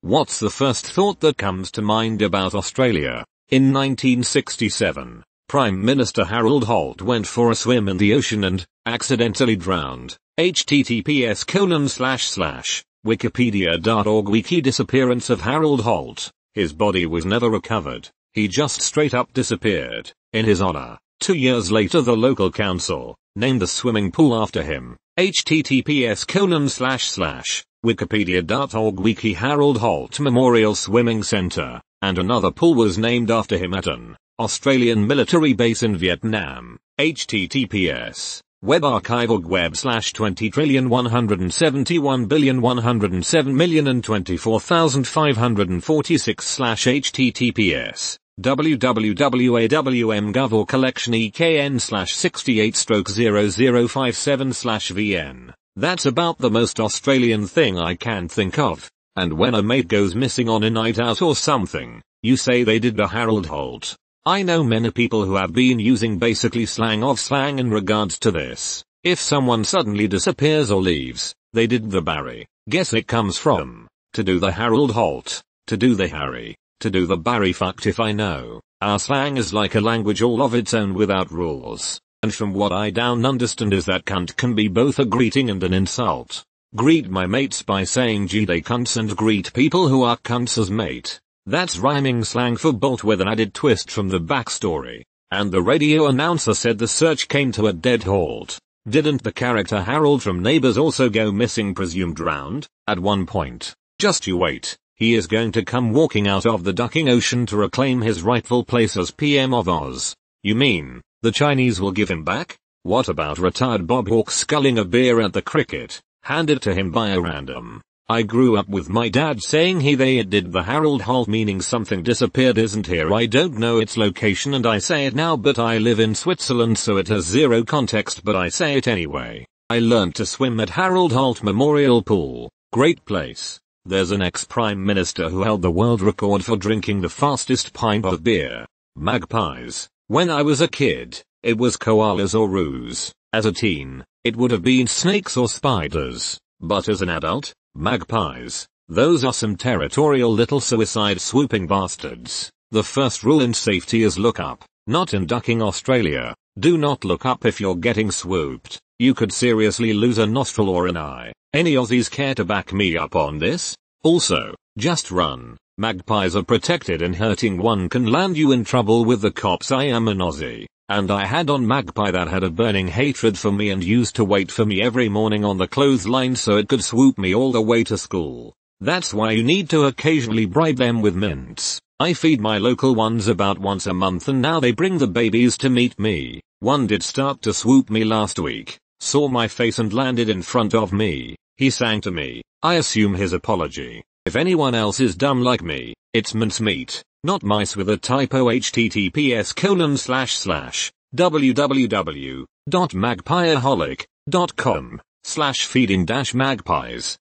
What's the first thought that comes to mind about Australia? In 1967, Prime Minister Harold Holt went for a swim in the ocean and accidentally drowned. https://wikipedia.org Wiki disappearance of Harold Holt. His body was never recovered. He just straight up disappeared. In his honor, 2 years later the local council named the swimming pool after him. https://wikipedia.org Wiki Harold Holt Memorial Swimming Center, and another pool was named after him at an Australian military base in Vietnam. https Web archive org web/20,170,124,546/ www.awm.gov or collection EKN/68/0057/VN. That's about the most Australian thing I can think of. And when a mate goes missing on a night out or something, you say they did the Harold Holt. I know many people who have been using basically slang of slang in regards to this. If someone suddenly disappears or leaves, they did the Barry. Guess it comes from to do the Harold Holt, to do the Harry, to do the Barry. Fucked if I know. Our slang is like a language all of its own without rules. And from what I don't understand is that cunt can be both a greeting and an insult. Greet my mates by saying gee they cunts and greet people who are cunts as mate. That's rhyming slang for bolt with an added twist from the backstory. And the radio announcer said the search came to a dead halt. Didn't the character Harold from Neighbours also go missing, presumed drowned, at one point? Just you wait. He is going to come walking out of the ducking ocean to reclaim his rightful place as PM of Oz. You mean, the Chinese will give him back? What about retired Bob Hawke sculling a beer at the cricket, handed to him by a random? I grew up with my dad saying it did the Harold Holt, meaning something disappeared isn't here. I don't know its location and I say it now, but I live in Switzerland so it has zero context, but I say it anyway. I learned to swim at Harold Holt Memorial Pool. Great place. There's an ex-prime minister who held the world record for drinking the fastest pint of beer. Magpies. When I was a kid, it was koalas or roos. As a teen, it would have been snakes or spiders. But as an adult, magpies. Those are some territorial little suicide swooping bastards. The first rule in safety is look up. Not in ducking Australia. Do not look up if you're getting swooped. You could seriously lose a nostril or an eye. Any Aussies care to back me up on this? Also, just run. Magpies are protected and hurting one can land you in trouble with the cops. I am an Aussie, and I had on magpie that had a burning hatred for me and used to wait for me every morning on the clothesline so it could swoop me all the way to school. That's why you need to occasionally bribe them with mints. I feed my local ones about once a month and now they bring the babies to meet me. One did start to swoop me last week, saw my face and landed in front of me. He sang to me. I assume his apology. If anyone else is dumb like me, it's mincemeat, not mice with a typo. https://www.magpieaholic.com/feeding-magpies/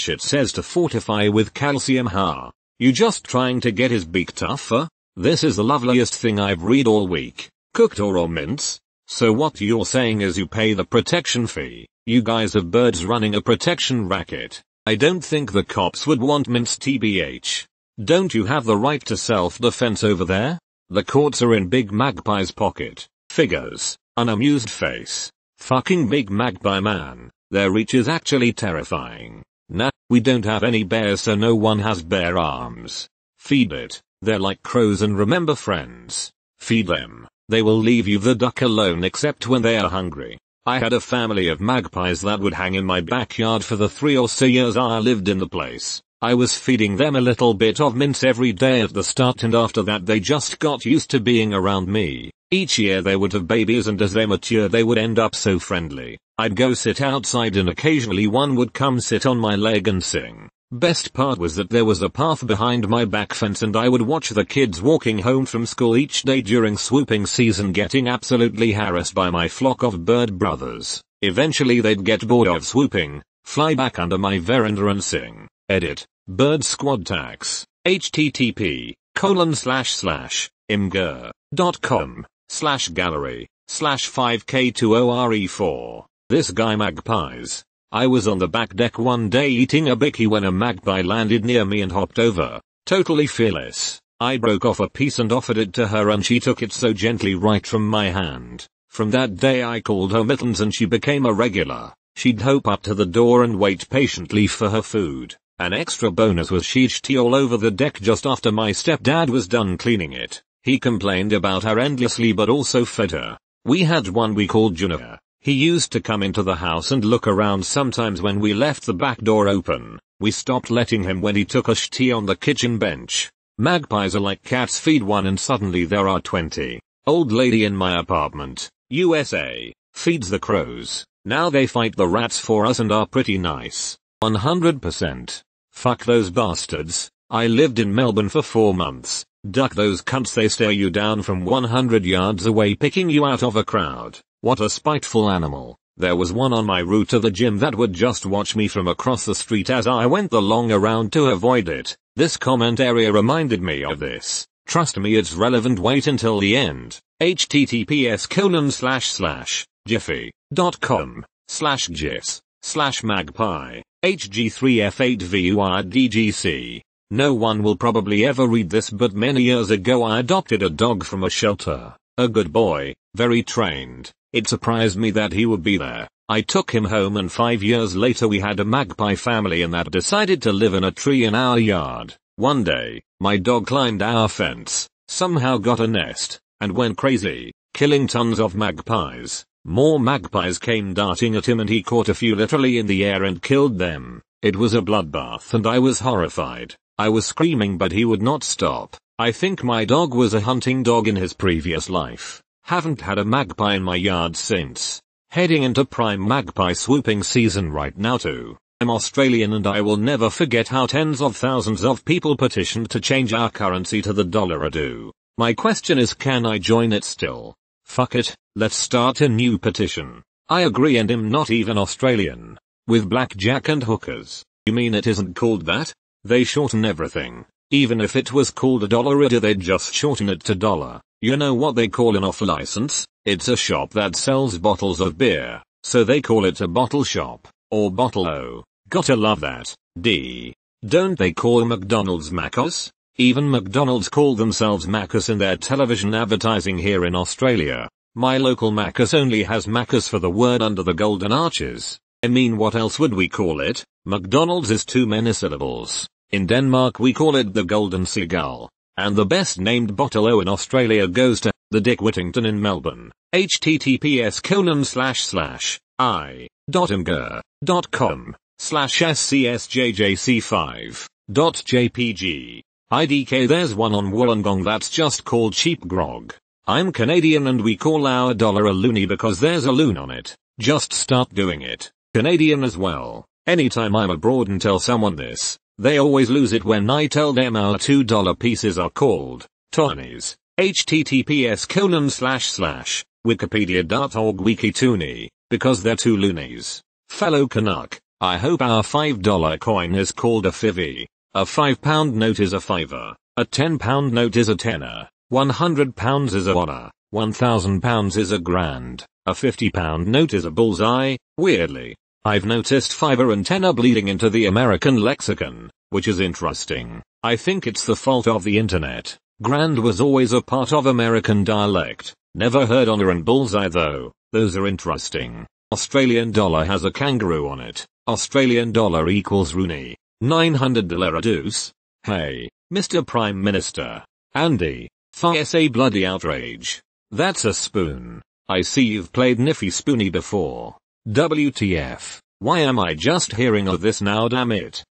it says to fortify with calcium. Ha. You just trying to get his beak tougher? This is the loveliest thing I've read all week. Cooked or raw mince? So what you're saying is you pay the protection fee. You guys have birds running a protection racket. I don't think the cops would want mince tbh. Don't you have the right to self-defense over there? The courts are in Big Magpie's pocket. Figures. Unamused face. Fucking Big Magpie man. Their reach is actually terrifying. Nah, we don't have any bears so no one has bear arms. Feed it. They're like crows and remember friends. Feed them. They will leave you the duck alone except when they are hungry. I had a family of magpies that would hang in my backyard for the 3 or so years I lived in the place. I was feeding them a little bit of mince every day at the start and after that they just got used to being around me. Each year they would have babies and as they mature they would end up so friendly. I'd go sit outside and occasionally one would come sit on my leg and sing. Best part was that there was a path behind my back fence and I would watch the kids walking home from school each day during swooping season getting absolutely harassed by my flock of bird brothers. Eventually they'd get bored of swooping, fly back under my veranda and sing. Edit. Bird Squad Tax. http://imgur.com/gallery/5k20re4. This guy magpies. I was on the back deck one day eating a bicky when a magpie landed near me and hopped over. Totally fearless. I broke off a piece and offered it to her and she took it so gently right from my hand. From that day I called her Mittens and she became a regular. She'd hope up to the door and wait patiently for her food. An extra bonus was she'd tea all over the deck just after my stepdad was done cleaning it. He complained about her endlessly but also fed her. We had one we called Junior. He used to come into the house and look around sometimes when we left the back door open. We stopped letting him when he took a tea on the kitchen bench. Magpies are like cats, feed one and suddenly there are 20. Old lady in my apartment, USA, feeds the crows. Now they fight the rats for us and are pretty nice. 100%. Fuck those bastards. I lived in Melbourne for 4 months. Duck those cunts, they stare you down from 100 yards away picking you out of a crowd. What a spiteful animal. There was one on my route to the gym that would just watch me from across the street as I went the long around to avoid it. This comment area reminded me of this. Trust me, it's relevant. Wait until the end. https://jiffy.com/gifs/magpie hg3f8vurdgc. No one will probably ever read this, but many years ago I adopted a dog from a shelter. A good boy, very trained. It surprised me that he would be there. I took him home and 5 years later we had a magpie family and that decided to live in a tree in our yard. One day, my dog climbed our fence, somehow got a nest, and went crazy, killing tons of magpies. More magpies came darting at him and he caught a few literally in the air and killed them. It was a bloodbath and I was horrified. I was screaming but he would not stop. I think my dog was a hunting dog in his previous life. Haven't had a magpie in my yard since. Heading into prime magpie swooping season right now too. I'm Australian and I will never forget how tens of thousands of people petitioned to change our currency to the dollar a do. My question is, can I join it still? Fuck it, let's start a new petition. I agree and am not even Australian. With blackjack and hookers. You mean it isn't called that? They shorten everything. Even if it was called a dollar a do they'd just shorten it to dollar. You know what they call an off-license? It's a shop that sells bottles of beer, so they call it a bottle shop, or bottle-o. Gotta love that. D. Don't they call McDonald's Macca's? Even McDonald's call themselves Macca's in their television advertising here in Australia. My local Macca's only has Macca's for the word under the golden arches. I mean, what else would we call it? McDonald's is too many syllables. In Denmark we call it the Golden Seagull. And the best named bottle-o in Australia goes to the Dick Whittington in Melbourne. https://i.imgur.com/scsjjc5.jpg. IDK, there's one on Wollongong that's just called cheap grog. I'm Canadian and we call our dollar a loonie because there's a loon on it. Just start doing it. Canadian as well. Anytime I'm abroad and tell someone this, they always lose it when I tell them our $2 pieces are called tonies. https://wikipedia.org wikitoonie, because they're two loonies. Fellow Canuck, I hope our $5 coin is called a fivvy. A £5 note is a fiver. A £10 note is a tenner. £100 is a honor. £1,000 is a grand. A £50 note is a bullseye. Weirdly, I've noticed fiver and tenner bleeding into the American lexicon, which is interesting. I think it's the fault of the internet. Grand was always a part of American dialect. Never heard honor and bullseye though. Those are interesting. Australian dollar has a kangaroo on it. Australian dollar equals Rooney. $900 deuce. Hey, Mr. Prime Minister. Andy. FSA bloody outrage. That's a spoon. I see you've played Niffy Spoony before. WTF. Why am I just hearing of this now, damn it?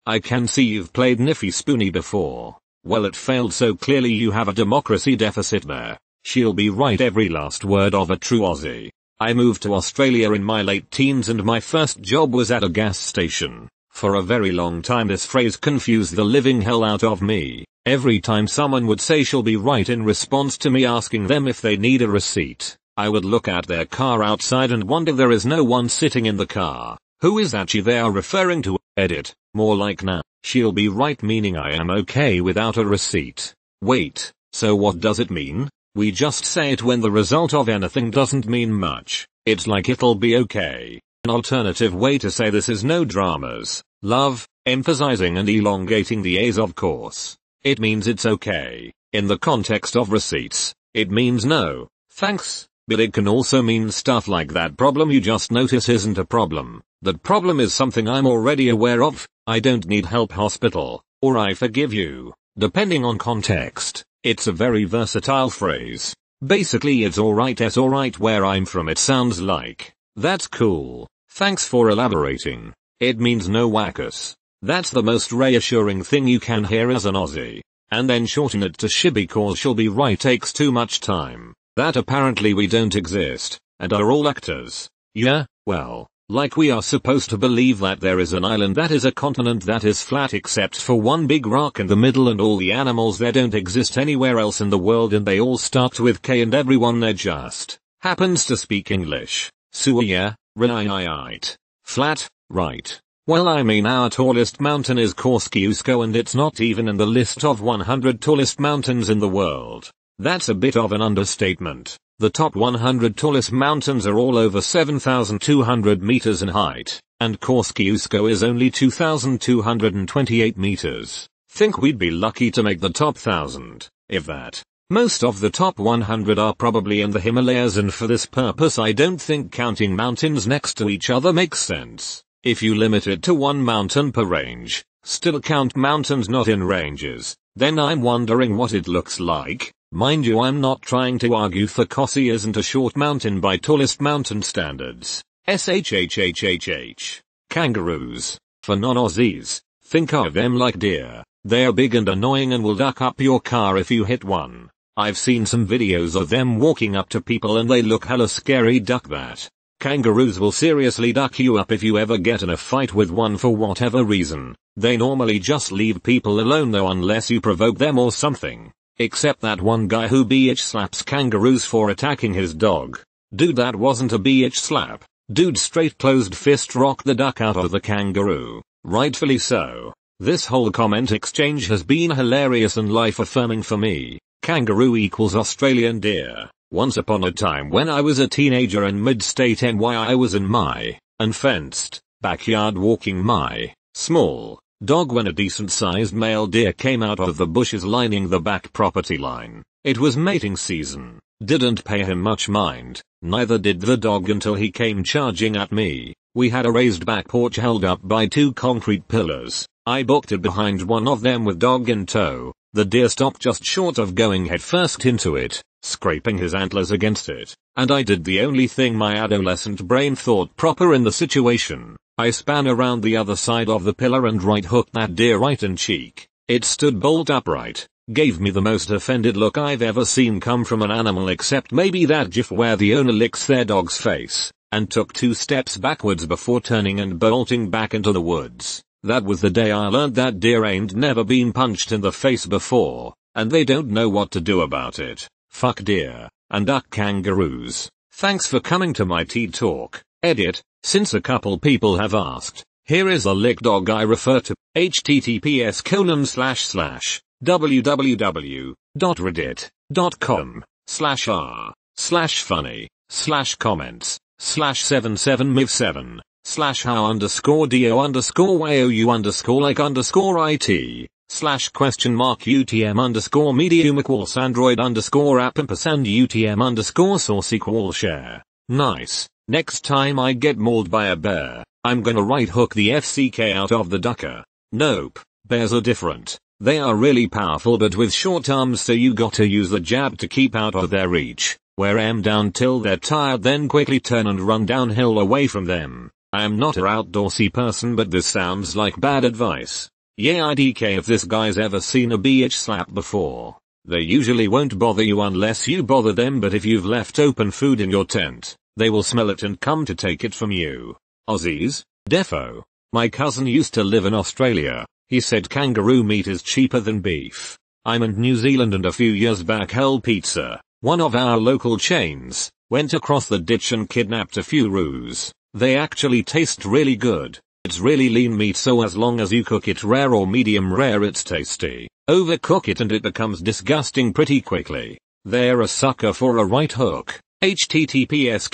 I can see you've played Niffy Spoony before. Well, it failed, so clearly you have a democracy deficit there. She'll be right, every last word of a true Aussie. I moved to Australia in my late teens and my first job was at a gas station. For a very long time this phrase confused the living hell out of me. Every time someone would say she'll be right in response to me asking them if they need a receipt, I would look at their car outside and wonder there is no one sitting in the car. Who is that she they are referring to? Edit. More like nah. She'll be right meaning I am okay without a receipt. Wait, so what does it mean? We just say it when the result of anything doesn't mean much. It's like it'll be okay. An alternative way to say this is no dramas, love, emphasizing and elongating the A's of course. It means it's okay. In the context of receipts, it means no, thanks, but it can also mean stuff like that problem you just notice isn't a problem. That problem is something I'm already aware of, I don't need help hospital, or I forgive you. Depending on context, it's a very versatile phrase. Basically it's alright where I'm from it sounds like. That's cool. Thanks for elaborating. It means no wackus. That's the most reassuring thing you can hear as an Aussie. And then shorten it to shibby cause she'll be right takes too much time. That apparently we don't exist, and are all actors. Yeah, well, like we are supposed to believe that there is an island that is a continent that is flat except for one big rock in the middle and all the animals there don't exist anywhere else in the world and they all start with K and everyone there just happens to speak English. So yeah, right. Flat, right. Well I mean our tallest mountain is Kosciuszko and it's not even in the list of 100 tallest mountains in the world. That's a bit of an understatement. The top 100 tallest mountains are all over 7,200 meters in height, and Kosciuszko is only 2,228 meters. Think we'd be lucky to make the top 1,000, if that. Most of the top 100 are probably in the Himalayas and for this purpose I don't think counting mountains next to each other makes sense. If you limit it to one mountain per range, still count mountains not in ranges, then I'm wondering what it looks like. Mind you I'm not trying to argue for Kosci isn't a short mountain by tallest mountain standards. SHHHHH. Kangaroos. For non-Aussies, think of them like deer. They're big and annoying and will duck up your car if you hit one. I've seen some videos of them walking up to people and they look hella scary. Duck that. Kangaroos will seriously duck you up if you ever get in a fight with one for whatever reason. They normally just leave people alone though unless you provoke them or something. Except that one guy who BH slaps kangaroos for attacking his dog. Dude that wasn't a BH slap. Dude straight closed fist rocked the duck out of the kangaroo. Rightfully so. This whole comment exchange has been hilarious and life affirming for me. Kangaroo equals Australian deer. Once upon a time when I was a teenager in mid-state NY I was in my unfenced backyard walking my small dog when a decent-sized male deer came out of the bushes lining the back property line. It was mating season. Didn't pay him much mind, neither did the dog until he came charging at me. We had a raised back porch held up by two concrete pillars. I booked it behind one of them with dog in tow. The deer stopped just short of going headfirst into it, scraping his antlers against it, and I did the only thing my adolescent brain thought proper in the situation. I span around the other side of the pillar and right hooked that deer right in cheek. It stood bolt upright, gave me the most offended look I've ever seen come from an animal except maybe that gif where the owner licks their dog's face, and took 2 steps backwards before turning and bolting back into the woods. That was the day I learned that deer ain't never been punched in the face before, and they don't know what to do about it. Fuck deer, and duck kangaroos. Thanks for coming to my TED Talk. Edit, since a couple people have asked, here is a lick dog I refer to, https://www.reddit.com/r/77miv7/how_do_utm_like_app&utm_media_equal_sandroid_app&and UTM_media_equal_share. Nice. Next time I get mauled by a bear, I'm gonna right hook the FCK out of the ducker. Nope. Bears are different. They are really powerful but with short arms so you gotta use the jab to keep out of their reach. Wear 'em down till they're tired then quickly turn and run downhill away from them. I am not a outdoorsy person but this sounds like bad advice. Yeah IDK if this guy's ever seen a BH slap before. They usually won't bother you unless you bother them but if you've left open food in your tent, they will smell it and come to take it from you. Aussies? Defo. My cousin used to live in Australia. He said kangaroo meat is cheaper than beef. I'm in New Zealand and a few years back Hell Pizza, one of our local chains, went across the ditch and kidnapped a few roos. They actually taste really good. It's really lean meat so as long as you cook it rare or medium rare it's tasty. Overcook it and it becomes disgusting pretty quickly. They're a sucker for a right hook. https://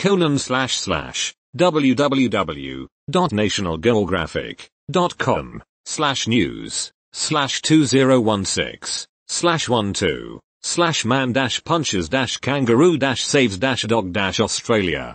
www.nationalgeographic.com/news/2016/12/man-punches-kangaroo-saves-dog-australia/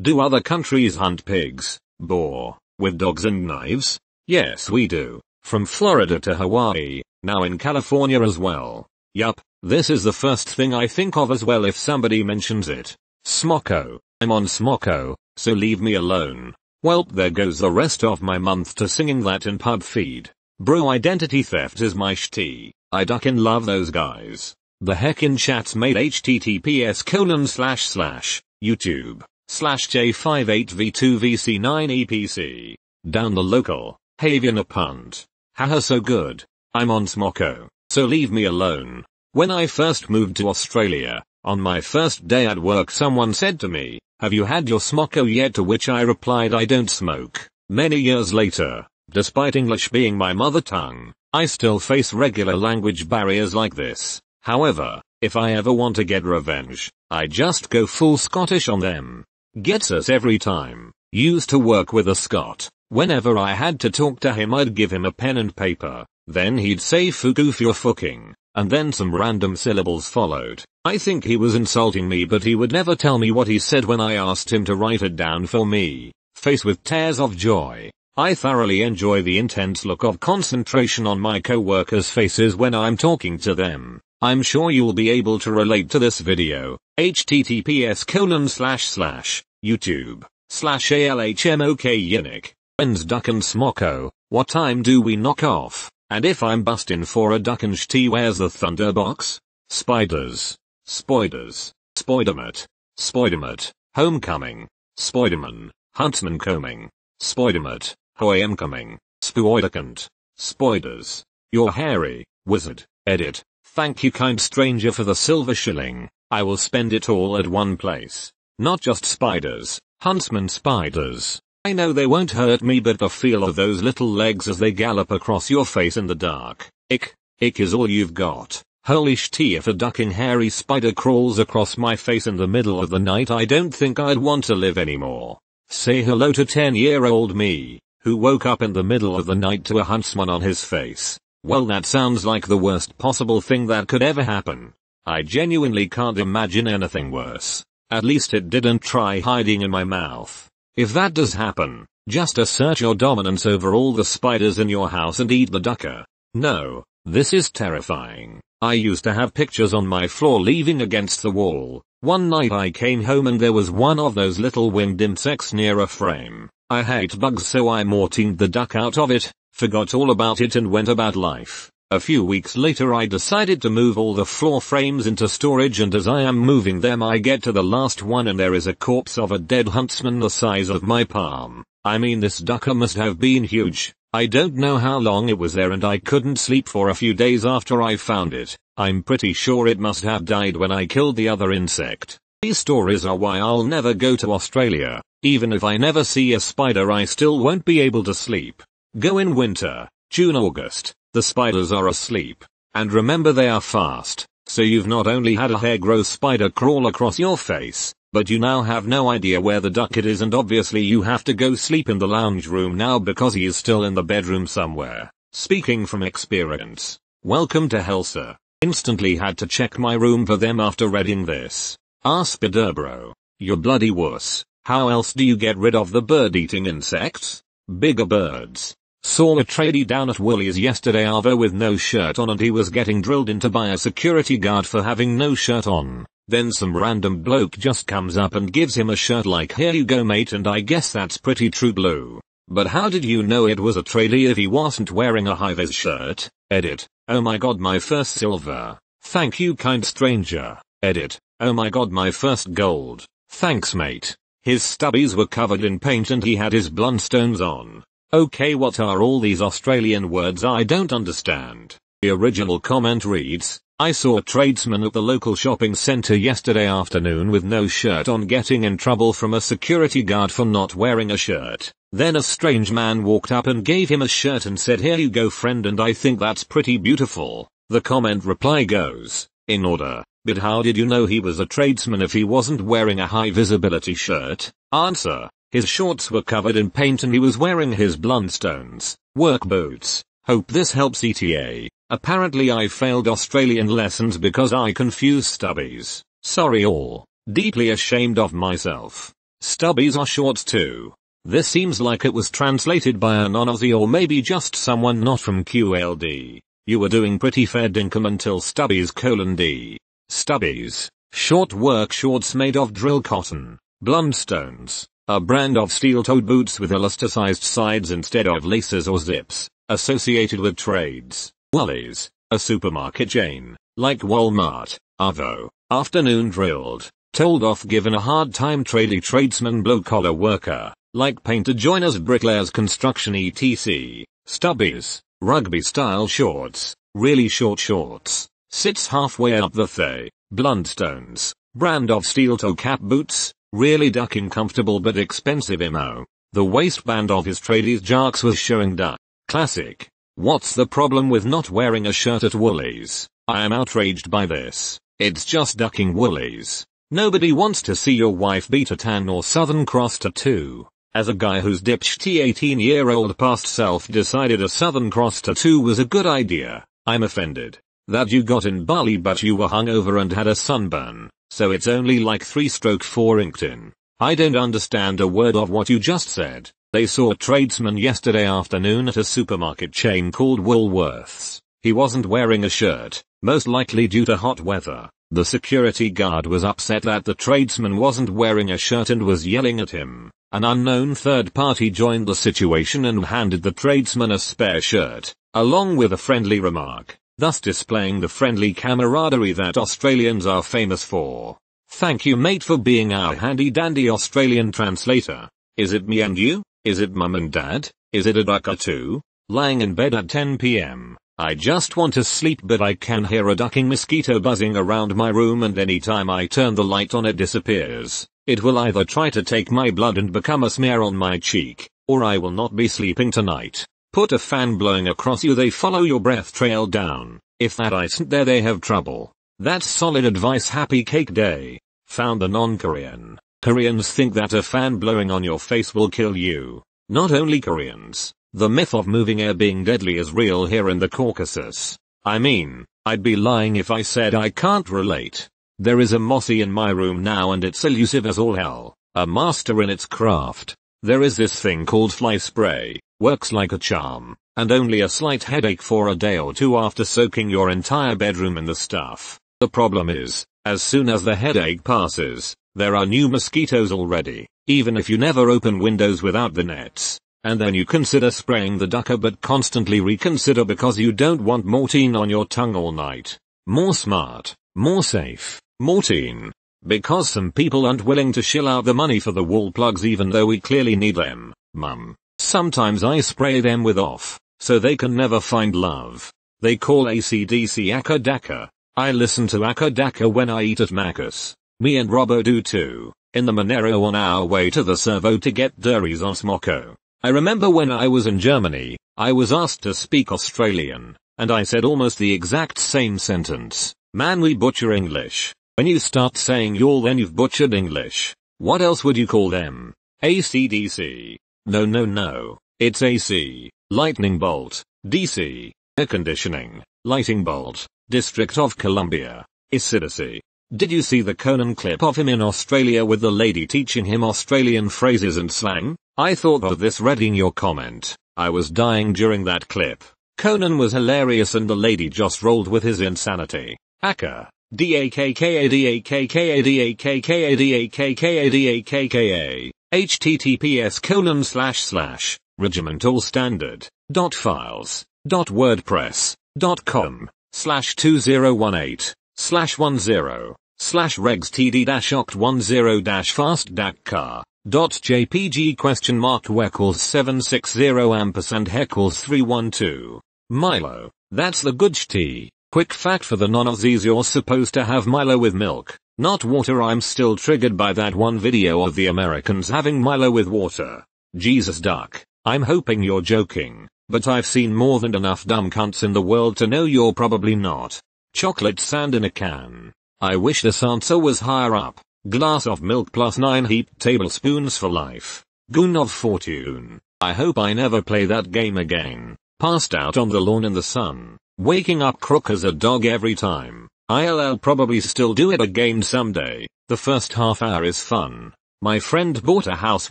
Do other countries hunt pigs, boar, with dogs and knives? Yes we do. From Florida to Hawaii, now in California as well. Yup, this is the first thing I think of as well if somebody mentions it. Smocko. I'm on Smocko, so leave me alone. Welp, there goes the rest of my month to singing that in pub feed. Bro, identity theft is my shti. I duckin' love those guys. The heckin' chat's made https://youtube/J58V2VC9EPC. Down the local. Havian a punt. Haha, so good. I'm on Smocko, so leave me alone. When I first moved to Australia, on my first day at work someone said to me, "Have you had your Smocko yet?" To which I replied, "I don't smoke." Many years later, despite English being my mother tongue, I still face regular language barriers like this. However, if I ever want to get revenge, I just go full Scottish on them. Gets us every time. Used to work with a Scot. Whenever I had to talk to him, I'd give him a pen and paper. Then he'd say "fuck off, you're fucking," and then some random syllables followed. I think he was insulting me, but he would never tell me what he said when I asked him to write it down for me. Face with tears of joy. I thoroughly enjoy the intense look of concentration on my co-workers' faces when I'm talking to them. I'm sure you'll be able to relate to this video. https://youtube/alhmokyinik. When's duckin' Smocko? What time do we knock off? And if I'm bustin' for a duckin' shti, where's the thunderbox? Spiders. Spoiders. Spoidermat. Spoidermat. Homecoming. Spoiderman. Huntsman coming. Spoidermat. Hoyam coming. Spoiderkant. Spoiders. You're hairy, wizard. Edit. Thank you, kind stranger, for the silver shilling. I will spend it all at one place. Not just spiders. Huntsman spiders. I know they won't hurt me, but the feel of those little legs as they gallop across your face in the dark. Ick is all you've got. Holy shit, if a ducking hairy spider crawls across my face in the middle of the night, I don't think I'd want to live anymore. Say hello to 10-year-old me, who woke up in the middle of the night to a huntsman on his face. Well, that sounds like the worst possible thing that could ever happen. I genuinely can't imagine anything worse. At least it didn't try hiding in my mouth. If that does happen, just assert your dominance over all the spiders in your house and eat the ducker. No, this is terrifying. I used to have pictures on my floor leaning against the wall. One night I came home and there was one of those little winged insects near a frame. I hate bugs, so I mortined the duck out of it, forgot all about it and went about life. A few weeks later I decided to move all the floor frames into storage, and as I am moving them I get to the last one and there is a corpse of a dead huntsman the size of my palm. I mean, this ducker must have been huge. I don't know how long it was there and I couldn't sleep for a few days after I found it. I'm pretty sure it must have died when I killed the other insect. These stories are why I'll never go to Australia. Even if I never see a spider, I still won't be able to sleep. Go in winter, June, August. The spiders are asleep. And remember, they are fast, so you've not only had a hair-growth spider crawl across your face, but you now have no idea where the duck it is, and obviously you have to go sleep in the lounge room now because he is still in the bedroom somewhere. Speaking from experience. Welcome to hell, sir. Instantly had to check my room for them after reading this. Spider bro. You're bloody wuss. How else do you get rid of the bird-eating insects? Bigger birds. Saw a tradie down at Woolies yesterday Arvo with no shirt on, and he was getting drilled into by a security guard for having no shirt on. Then some random bloke just comes up and gives him a shirt like, "Here you go mate," and I guess that's pretty true blue. But how did you know it was a tradie if he wasn't wearing a high-vis shirt? Edit. Oh my god, my first silver. Thank you, kind stranger. Edit. Oh my god, my first gold. Thanks mate. His stubbies were covered in paint and he had his Blundstones on. Okay, what are all these Australian words I don't understand? The original comment reads, I saw a tradesman at the local shopping centre yesterday afternoon with no shirt on getting in trouble from a security guard for not wearing a shirt. Then a strange man walked up and gave him a shirt and said, "Here you go friend," and I think that's pretty beautiful. The comment reply goes, in order, But how did you know he was a tradesman if he wasn't wearing a high visibility shirt? Answer. His shorts were covered in paint and he was wearing his Blundstones work boots. Hope this helps ETA. Apparently I failed Australian lessons because I confused stubbies. Sorry all. Deeply ashamed of myself. Stubbies are shorts too. This seems like it was translated by a non-Aussie or maybe just someone not from QLD. You were doing pretty fair dinkum until stubbies : D. Stubbies. Short work shorts made of drill cotton. Blundstones. A brand of steel-toed boots with elasticized sides instead of laces or zips. Associated with trades. Woolies. A supermarket chain. Like Walmart. Arvo. Afternoon drilled. Told off given a hard time tradesman blue-collar worker. Like painter joiners bricklayers construction etc. Stubbies. Rugby-style shorts. Really short shorts. Sits halfway up the thigh. Blundstones. Brand of steel-toe cap boots. Really ducking comfortable but expensive mo. The waistband of his tradies jocks was showing duck. Classic. What's the problem with not wearing a shirt at Woolies? I am outraged by this. It's just ducking Woolies. Nobody wants to see your wife beat a tan or Southern Cross tattoo. As a guy whose dipshitty 18-year-old past self decided a Southern Cross tattoo was a good idea, I'm offended. That you got in Bali but you were hungover and had a sunburn, so it's only like 3/4 inked in. I don't understand a word of what you just said. They saw a tradesman yesterday afternoon at a supermarket chain called Woolworths. He wasn't wearing a shirt, most likely due to hot weather. The security guard was upset that the tradesman wasn't wearing a shirt and was yelling at him. An unknown third party joined the situation and handed the tradesman a spare shirt, along with a friendly remark, thus displaying the friendly camaraderie that Australians are famous for. Thank you mate for being our handy dandy Australian translator. Is it me and you? Is it mum and dad? Is it a ducker too? Lying in bed at 10 p.m. I just want to sleep but I can hear a ducking mosquito buzzing around my room and anytime I turn the light on it disappears. It will either try to take my blood and become a smear on my cheek, or I will not be sleeping tonight. Put a fan blowing across you they follow your breath trail down. If that isn't there they have trouble. That's solid advice happy cake day. Found the non-Korean. Koreans think that a fan blowing on your face will kill you. Not only Koreans. The myth of moving air being deadly is real here in the Caucasus. I mean, I'd be lying if I said I can't relate. There is a mossy in my room now and it's elusive as all hell. A master in its craft. There is this thing called fly spray. Works like a charm. And only a slight headache for a day or two after soaking your entire bedroom in the stuff. The problem is, as soon as the headache passes, there are new mosquitoes already. Even if you never open windows without the nets. And then you consider spraying the ducker but constantly reconsider because you don't want Mortine on your tongue all night. More smart, more safe, Mortine. Because some people aren't willing to shill out the money for the wall plugs even though we clearly need them, mum. Sometimes I spray them with off, so they can never find love. They call AC/DC Akka Daka. I listen to Akka Daka when I eat at Macca's. Me and Robbo do too, in the Monero on our way to the servo to get Duries on Smoko. I remember when I was in Germany, I was asked to speak Australian, and I said almost the exact same sentence. Man we butcher English. When you start saying y'all then you've butchered English. What else would you call them? AC/DC. No. It's AC. Lightning bolt. DC. Air conditioning. Lighting bolt. District of Columbia. Acidity. Did you see the Conan clip of him in Australia with the lady teaching him Australian phrases and slang? I thought of this reading your comment. I was dying during that clip. Conan was hilarious and the lady just rolled with his insanity. Akka. DAKKADAKKADAKKADAKKADAKKA. https://regimentalstandard.files.2018/regs/td-oct10/760 Milo. That's the good tea. Quick fact for the non-Aussies, you're supposed to have Milo with milk, not water. I'm still triggered by that one video of the Americans having Milo with water. Jesus duck. I'm hoping you're joking, but I've seen more than enough dumb cunts in the world to know you're probably not. Chocolate sand in a can. I wish this answer was higher up. Glass of milk plus 9 heaped tablespoons for life. Goon of fortune. I hope I never play that game again. Passed out on the lawn in the sun. Waking up crook as a dog every time. I'll probably still do it again someday. The first half hour is fun. My friend bought a house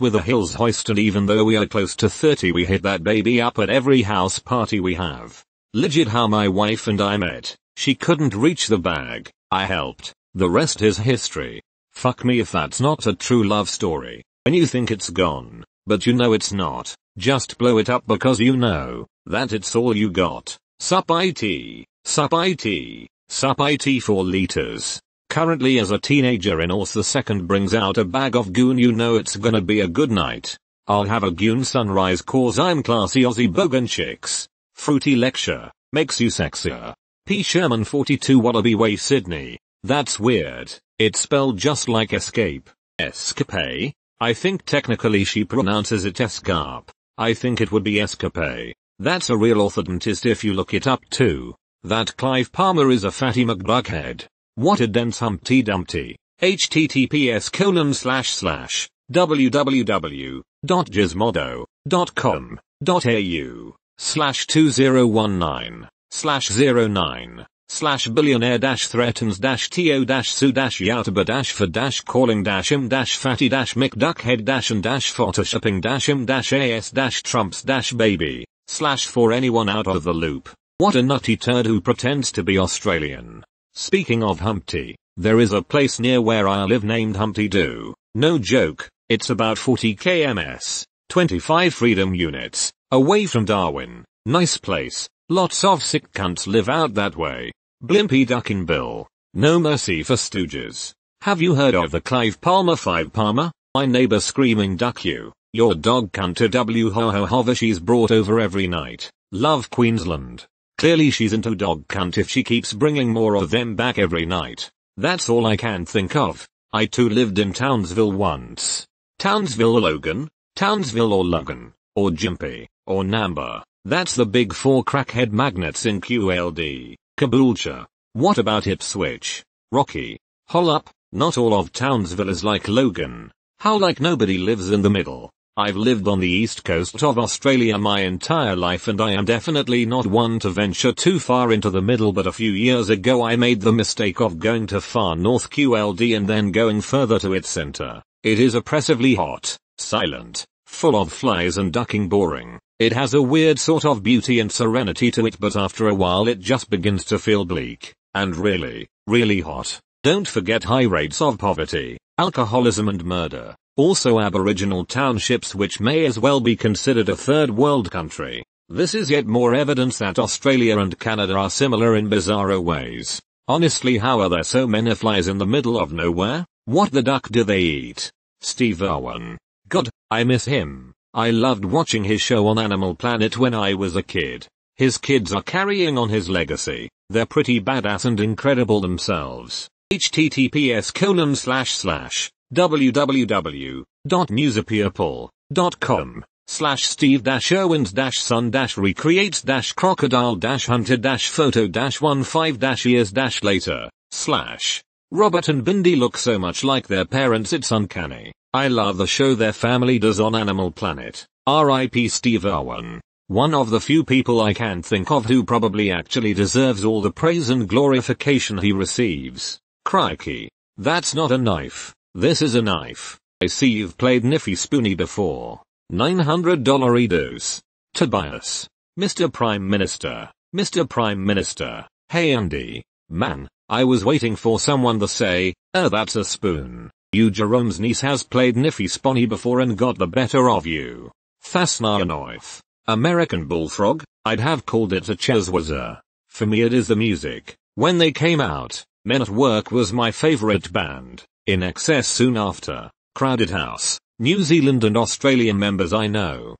with a hills hoist, and even though we are close to 30 we hit that baby up at every house party we have. Legit how my wife and I met. She couldn't reach the bag. I helped. The rest is history. Fuck me if that's not a true love story. When you think it's gone, but you know it's not, just blow it up because you know that it's all you got. Sup IT. Sup IT. Sup IT 4 liters. Currently as a teenager in Auth the second brings out a bag of goon, you know it's gonna be a good night. I'll have a goon sunrise cause I'm classy Aussie bogan chicks. Fruity lecture, makes you sexier. P. Sherman 42 Wallaby Way Sydney. That's weird, it's spelled just like escape. Escape? I think technically she pronounces it escape. I think it would be escape. That's a real orthodontist if you look it up too. That Clive Palmer is a fatty McBuckhead. What a dense Humpty Dumpty. https://www.gizmodo.com.au/2019/009/billionaire-threatens-to-im-fatty-mick-duckhead-and-for anyone out of the loop. What a nutty turd who pretends to be Australian. Speaking of Humpty, there is a place near where I live named Humpty Doo. No joke, it's about 40 kms, 25 freedom units, away from Darwin. Nice place, lots of sick cunts live out that way. Blimpy Duckin' Bill. No mercy for stooges. Have you heard of the Clive Palmer 5 Palmer? My neighbor screaming duck you, your dog cunt to W ho ho hover she's brought over every night. Love Queensland. Clearly she's into dog cunt if she keeps bringing more of them back every night. That's all I can think of. I too lived in Townsville once. Townsville or Logan? Townsville or Logan? Or Gympie? Or Namba? That's the big 4 crackhead magnets in QLD. Caboolture. What about Ipswich? Rocky? Hol up, not all of Townsville is like Logan. How like nobody lives in the middle? I've lived on the east coast of Australia my entire life and I am definitely not one to venture too far into the middle, but a few years ago I made the mistake of going to far north QLD and then going further to its center. It is oppressively hot, silent, full of flies and ducking boring. It has a weird sort of beauty and serenity to it, but after a while it just begins to feel bleak, and really, really hot. Don't forget high rates of poverty, alcoholism and murder. Also Aboriginal townships which may as well be considered a third world country. This is yet more evidence that Australia and Canada are similar in bizarro ways. Honestly, how are there so many flies in the middle of nowhere? What the duck do they eat? Steve Irwin. God, I miss him. I loved watching his show on Animal Planet when I was a kid. His kids are carrying on his legacy. They're pretty badass and incredible themselves. https://www.newsappearpol.com/steve-irwins-son-recreates-crocodile-hunted-photo-1-5 years later. Robert and Bindi look so much like their parents it's uncanny. I love the show their family does on Animal Planet. R.I.P. Steve Irwin. One of the few people I can think of who probably actually deserves all the praise and glorification he receives. Crikey. That's not a knife. This is a knife. I see you've played Niffy Spoony before. $900 Edos. Tobias. Mr. Prime Minister. Mr. Prime Minister. Hey Andy. Man, I was waiting for someone to say, oh that's a spoon. You Jerome's niece has played Niffy Spoony before and got the better of you. Thasnarnoith. American Bullfrog, I'd have called it a Cheswazzer. For me it is the music. When they came out, Men at Work was my favorite band. In Excess soon after. Crowded House, New Zealand and Australian members I know,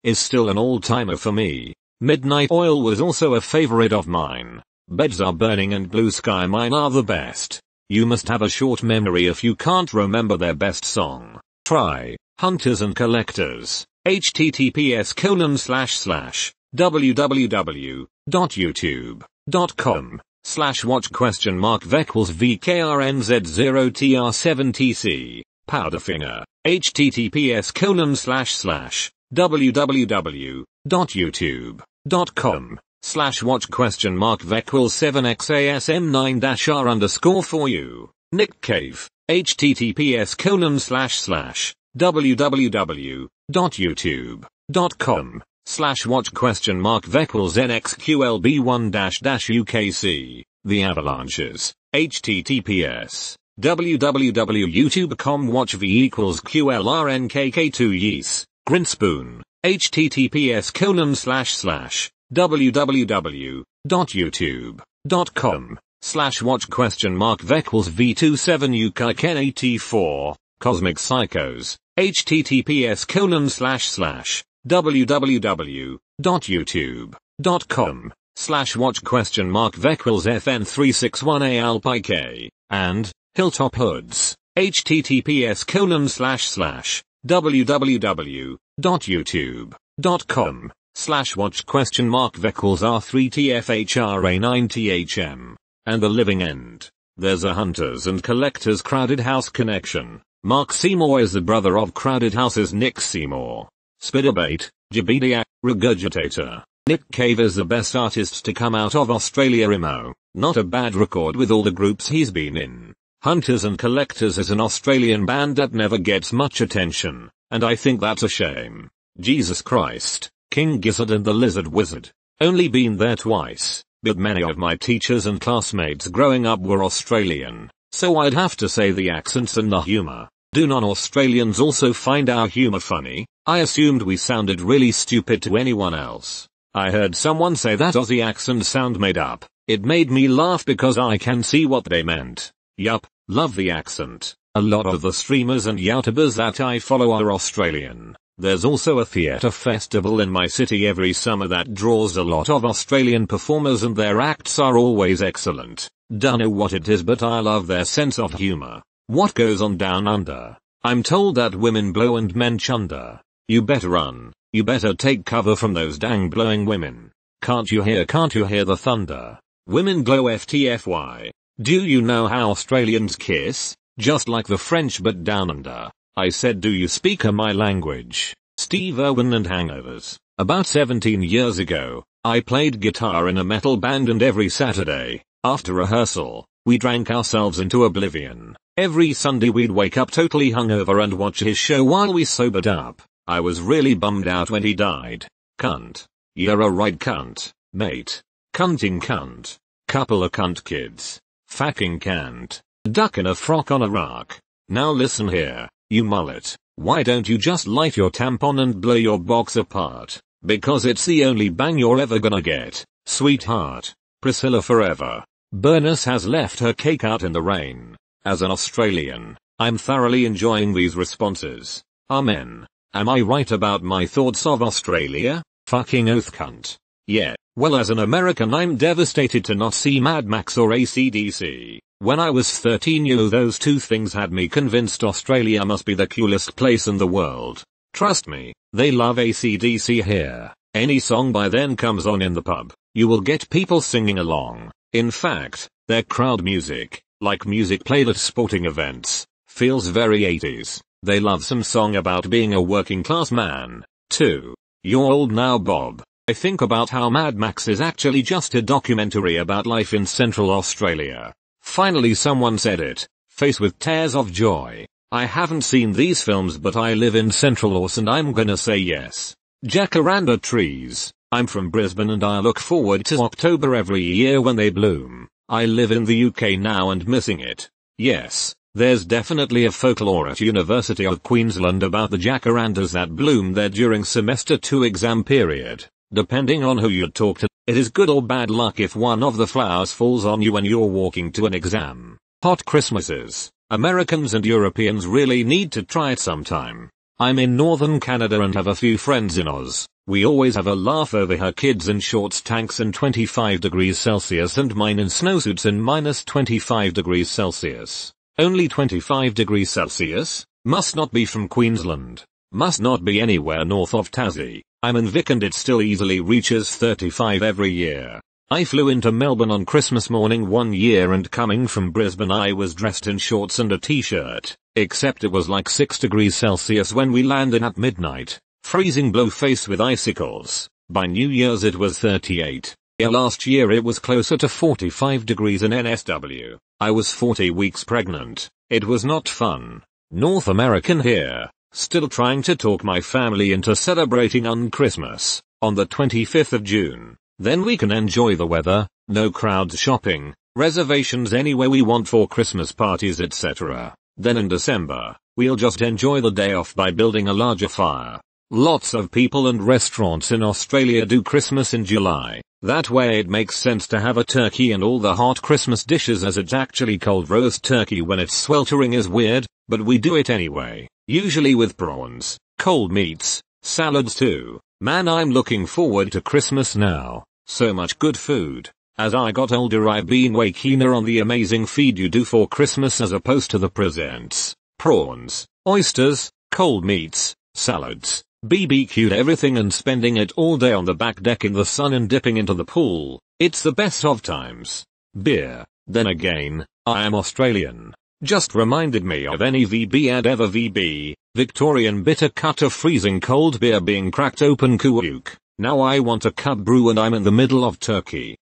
is still an all-timer for me. Midnight Oil was also a favorite of mine. Beds Are Burning and Blue Sky Mine are the best. You must have a short memory if you can't remember their best song. Try, Hunters and Collectors. https://www.youtube.com /watch v equals VKRNZ0TR7TC, Powderfinger, https://www.youtube.com/watch v equals 7XASM9-R_4U, Nick Cave, https://www.youtube.com/watch v equals NXQLB1-UKC, The Avalanches, https www.youtube.com watch v equals QLRNKK2 Yees, Grinspoon, https://www.youtube.com/watch v equals V27 UKKN84, Cosmic Psychos, https://www.youtube.com/watch v equals FN361A Alpike, and Hilltop Hoods, https://www.youtube.com/watch v equals R3TFHRA9THM, and The Living End. There's a Hunters and Collectors Crowded House connection. Mark Seymour is the brother of Crowded House's Nick Seymour. Spitterbait, Jabediac, Regurgitator. Nick Cave is the best artist to come out of Australia emo. Not a bad record with all the groups he's been in. Hunters and Collectors is an Australian band that never gets much attention, and I think that's a shame. Jesus Christ, King Gizzard and the Lizard Wizard. Only been there twice, but many of my teachers and classmates growing up were Australian, so I'd have to say the accents and the humor. Do non-Australians also find our humor funny? I assumed we sounded really stupid to anyone else. I heard someone say that Aussie accents sound made up. It made me laugh because I can see what they meant. Yup, love the accent. A lot of the streamers and YouTubers that I follow are Australian. There's also a theatre festival in my city every summer that draws a lot of Australian performers and their acts are always excellent. Don't know what it is but I love their sense of humor. What goes on down under? I'm told that women blow and men chunder. You better run. You better take cover from those dang blowing women. Can't you hear the thunder? Women glow FTFY. Do you know how Australians kiss? Just like the French but down under. I said do you speak my language? Steve Irwin and Hangovers. About 17 years ago, I played guitar in a metal band and every Saturday, after rehearsal, we drank ourselves into oblivion. Every Sunday we'd wake up totally hungover and watch his show while we sobered up. I was really bummed out when he died. Cunt. You're a right cunt, mate. Cunting cunt. Couple of cunt kids. Fucking can't. Duck in a frock on a rock. Now listen here, you mullet. Why don't you just light your tampon and blow your box apart? Because it's the only bang you're ever gonna get, sweetheart. Priscilla forever. Bernice has left her cake out in the rain. As an Australian, I'm thoroughly enjoying these responses. Amen. Am I right about my thoughts of Australia? Fucking oath cunt. Yeah, well as an American I'm devastated to not see Mad Max or AC/DC. When I was 13 those two things had me convinced Australia must be the coolest place in the world. Trust me, they love AC/DC here. Any song by them comes on in the pub, you will get people singing along. In fact, their crowd music, like music played at sporting events, feels very 80s. They love some song about being a working class man, too. You're old now, Bob. I think about how Mad Max is actually just a documentary about life in Central Australia. Finally someone said it, face with tears of joy. I haven't seen these films but I live in Central Aus and I'm gonna say yes. Jacaranda trees. I'm from Brisbane and I look forward to October every year when they bloom. I live in the UK now and missing it. Yes, there's definitely a folklore at University of Queensland about the jacarandas that bloom there during semester 2 exam period. Depending on who you talk to, it is good or bad luck if one of the flowers falls on you when you're walking to an exam. Hot Christmases. Americans and Europeans really need to try it sometime. I'm in northern Canada and have a few friends in Oz. We always have a laugh over her kids in shorts tanks in 25 degrees Celsius and mine in snowsuits in minus 25 degrees Celsius. Only 25 degrees Celsius? Must not be from Queensland. Must not be anywhere north of Tassie. I'm in Vic and it still easily reaches 35 every year. I flew into Melbourne on Christmas morning one year, and coming from Brisbane I was dressed in shorts and a t-shirt, except it was like 6 degrees Celsius when we landed at midnight, freezing blow face with icicles. By New Year's it was 38. Yeah, last year it was closer to 45 degrees in NSW. I was 40 weeks pregnant. It was not fun. North American here. Still trying to talk my family into celebrating on Christmas, on the 25th of June. Then we can enjoy the weather, no crowds shopping, reservations anywhere we want for Christmas parties etc. Then in December, we'll just enjoy the day off by building a larger fire. Lots of people and restaurants in Australia do Christmas in July. That way it makes sense to have a turkey and all the hot Christmas dishes, as it's actually cold roast turkey when it's sweltering is weird, but we do it anyway. Usually with prawns, cold meats, salads too. Man, I'm looking forward to Christmas now. So much good food. As I got older I've been way keener on the amazing feed you do for Christmas as opposed to the presents. Prawns, oysters, cold meats, salads, BBQ'd everything and spending it all day on the back deck in the sun and dipping into the pool. It's the best of times. Beer. Then again, I am Australian. Just reminded me of any VB ad ever. VB, Victorian bitter cut of freezing cold beer being cracked open. Kook. Now I want a cup brew and I'm in the middle of Turkey.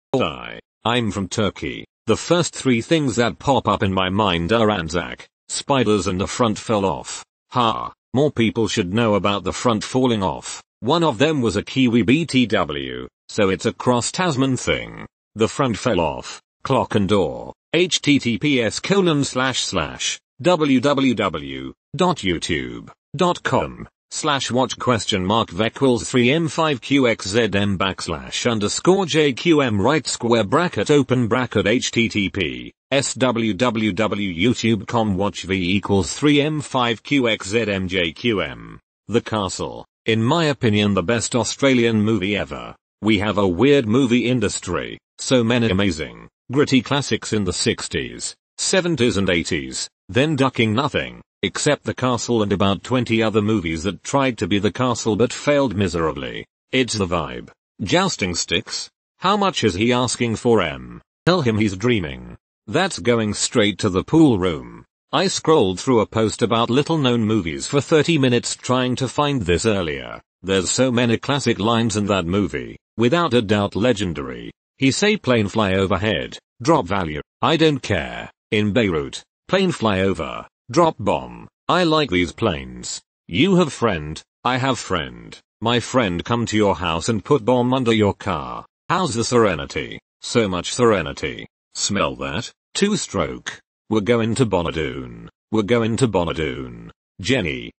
I'm from Turkey. The first 3 things that pop up in my mind are Anzac, spiders and the front fell off. Ha, more people should know about the front falling off. One of them was a Kiwi BTW, so it's a cross Tasman thing. The front fell off. Clock and door. https://www.youtube.com/vec3m5qxzm _ right square bracket open bracket http www.youtube.com watch v = 3m5qxzmjqm. The Castle. In my opinion the best Australian movie ever. We have a weird movie industry. So many amazing, gritty classics in the 60s, 70s and 80s, then ducking nothing, except The Castle and about 20 other movies that tried to be The Castle but failed miserably. It's the vibe. Jousting sticks? How much is he asking for M? Tell him he's dreaming. That's going straight to the pool room. I scrolled through a post about little known movies for 30 minutes trying to find this earlier. There's so many classic lines in that movie, without a doubt legendary. He say plane fly overhead, drop value, I don't care. In Beirut, plane fly over, drop bomb, I like these planes. You have friend, I have friend. My friend come to your house and put bomb under your car. How's the serenity? So much serenity. Smell that? 2-stroke. We're going to Bonadoon. We're going to Bonadoon. Jenny.